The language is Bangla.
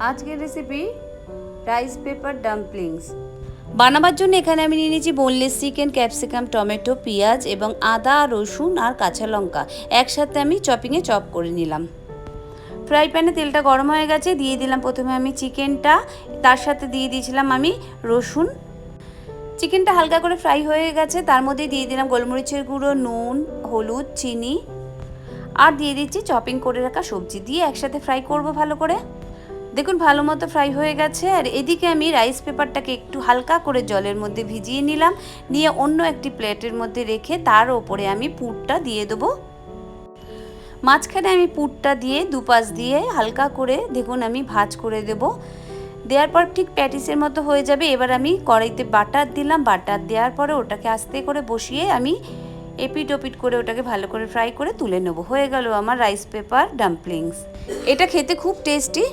আজকের রেসিপি রাইস পেপার ডাম্পলিংস বানাবার জন্য এখানে আমি নিয়ে নিয়েছি বোনলেস চিকেন, ক্যাপসিকাম, টমেটো, পেঁয়াজ এবং আদা, রসুন আর কাঁচা লঙ্কা একসাথে আমি চপিংয়ে চপ করে নিলাম। ফ্রাই প্যানে তেলটা গরম হয়ে গেছে, দিয়ে দিলাম প্রথমে আমি চিকেনটা, তার সাথে দিয়ে দিয়েছিলাম আমি রসুন। চিকেনটা হালকা করে ফ্রাই হয়ে গেছে, তার মধ্যে দিয়ে দিলাম গোলমরিচের গুঁড়ো, নুন, হলুদ, চিনি আর দিয়ে দিচ্ছি চপিং করে রাখা সবজি, দিয়ে একসাথে ফ্রাই করব ভালো করে। দেখুন ভালো মতো ফ্রাই হয়ে গেছে। আর এদিকে আমি রাইস পেপারটাকে একটু হালকা করে জলের মধ্যে ভিজিয়ে নিলাম, নিয়ে অন্য একটি প্লেটের মধ্যে রেখে তার ওপরে আমি পুরটা দিয়ে দেবো। মাঝখানে আমি পুরটা দিয়ে দুপাশ দিয়ে হালকা করে দেখুন আমি ভাঁজ করে দেব। দেওয়ার পর ঠিক প্যাটিসের মতো হয়ে যাবে। এবার আমি কড়াইতে বাটার দিলাম, বাটার দেওয়ার পরে ওটাকে আস্তে করে বসিয়ে আমি এপিট ওপিট করে ওটাকে ভালো করে ফ্রাই করে তুলে নেব। হয়ে গেল আমার রাইস পেপার ডাম্পলিংস। এটা খেতে খুব টেস্টি।